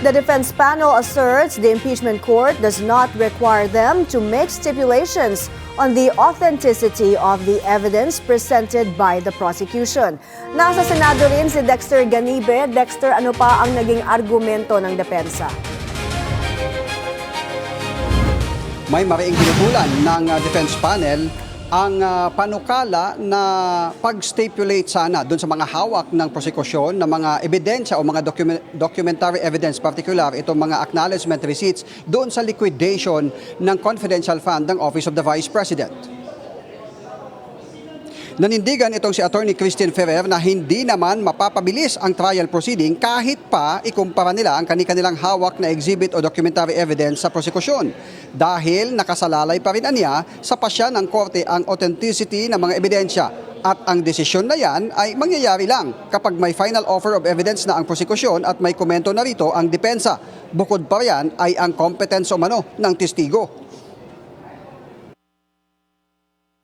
The defense panel asserts the impeachment court does not require them to make stipulations on the authenticity of the evidence presented by the prosecution. Nasa Senado rin si Dexter Ganibe. Dexter, ano pa ang naging argumento ng depensa? May mariing ginutulan ng defense panel ang panukala na pag-stipulate sana doon sa mga hawak ng prosekusyon na mga ebidensya o mga documentary evidence, particular itong mga acknowledgement receipts doon sa liquidation ng confidential fund ng Office of the Vice President. Nanindigan itong si Attorney Christine Ferrer na hindi naman mapapabilis ang trial proceeding kahit pa ikumpara nila ang kanilang hawak na exhibit o documentary evidence sa prosekusyon dahil nakasalalay pa rin niya sa pasya ng korte ang authenticity ng mga ebidensya at ang desisyon na yan ay mangyayari lang kapag may final offer of evidence na ang prosekusyon at may komento na rito ang depensa. Bukod pa riyan ay ang competence umano ng testigo.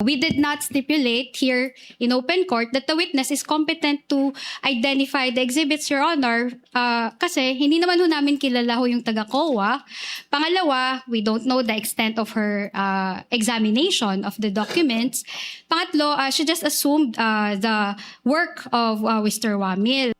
We did not stipulate here in open court that the witness is competent to identify the exhibits, Your Honor, kasi hindi naman ho namin kilala ho yung taga-COA. Pangalawa, we don't know the extent of her examination of the documents. Pangatlo, she just assumed the work of Mr. Wamil.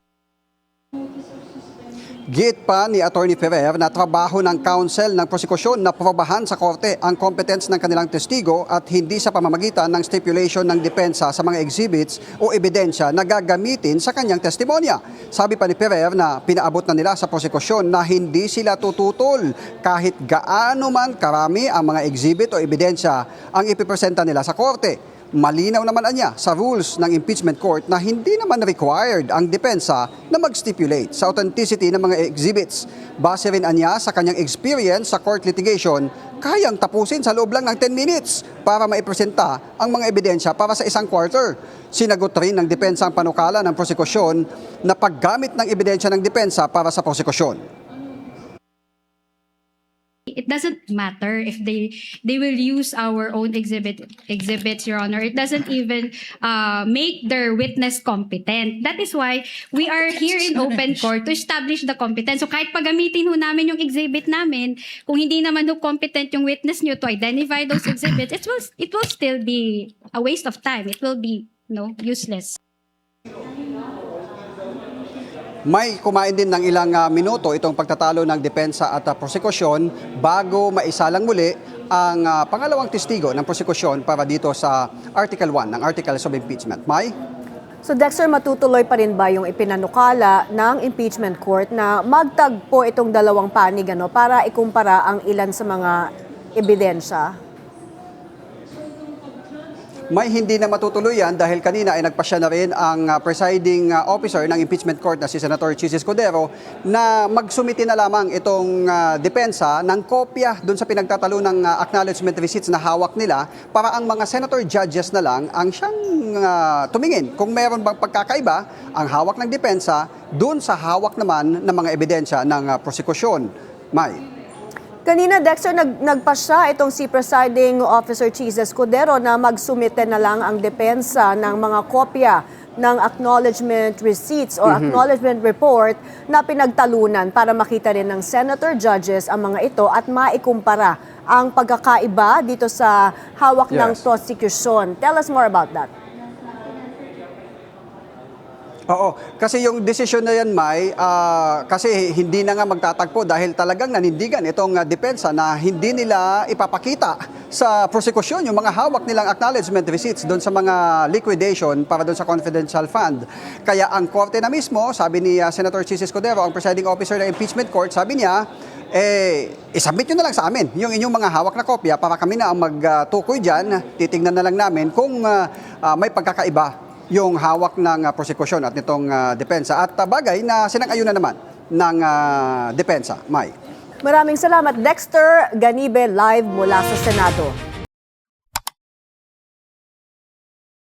Giit pa ni Attorney Ferrer na trabaho ng counsel ng prosekusyon na probahan sa korte ang competence ng kanilang testigo at hindi sa pamamagitan ng stipulation ng depensa sa mga exhibits o ebidensya na gagamitin sa kanyang testimonya. Sabi pa ni Ferrer na pinaabot na nila sa prosekusyon na hindi sila tututol kahit gaano man karami ang mga exhibit o ebidensya ang ipipresenta nila sa korte. Malinaw naman niya sa rules ng impeachment court na hindi naman required ang depensa na mag-stipulate sa authenticity ng mga exhibits. Base rin niya sa kanyang experience sa court litigation, kayang tapusin sa loob lang ng 10 minutes para maipresenta ang mga ebidensya para sa isang quarter. Sinagot rin ng depensa ang panukala ng prosekusyon na paggamit ng ebidensya ng depensa para sa prosekusyon. It doesn't matter if they will use our own exhibits, Your Honor. It doesn't even make their witness competent. That is why we are here in open court to establish the competence. So kahit pagamitin ho namin yung exhibit namin, kung hindi naman ho competent yung witness nyo to identify those exhibits, it will still be a waste of time. It will be useless. May kumain din ng ilang minuto itong pagtatalo ng depensa at prosekusyon bago maisalang muli ang pangalawang testigo ng prosekusyon para dito sa Article 1 ng Articles of Impeachment. May? So Dexter, matutuloy pa rin ba yung ipinanukala ng impeachment court na magtagpo itong dalawang panig para ikumpara ang ilan sa mga ebidensya? May hindi na matutuloy yan dahil kanina ay nagpasya na rin ang presiding officer ng impeachment court na si Senator Chis Escudero na magsumiti na lamang itong depensa ng kopya doon sa pinagtatalo ng acknowledgement receipts na hawak nila para ang mga senator judges na lang ang siyang tumingin kung meron bang pagkakaiba ang hawak ng depensa doon sa hawak naman ng mga ebidensya ng prosekusyon. May? Kanina, Dexter, nagpasya itong si Presiding Officer Chis Escudero na magsumite na lang ang depensa ng mga kopya ng acknowledgement receipts or acknowledgement report na pinagtalunan para makita rin ng senator judges ang mga ito at maikumpara ang pagkakaiba dito sa hawak ng prosecution. Tell us more about that. Oo, kasi yung desisyon na yan, May, kasi hindi na nga magtatagpo dahil talagang nanindigan itong depensa na hindi nila ipapakita sa prosekusyon yung mga hawak nilang acknowledgement receipts doon sa mga liquidation para doon sa confidential fund. Kaya ang korte na mismo, sabi ni Senator Chis Escudero, ang presiding officer ng impeachment court, sabi niya, isubmit nyo na lang sa amin yung inyong mga hawak na kopya para kami na ang magtukoy dyan, titingnan na lang namin kung may pagkakaiba yung hawak ng prosekusyon at nitong depensa. At bagay na sinang-ayunan naman ng depensa. May. Maraming salamat, Dexter Ganibe, live mula sa Senado.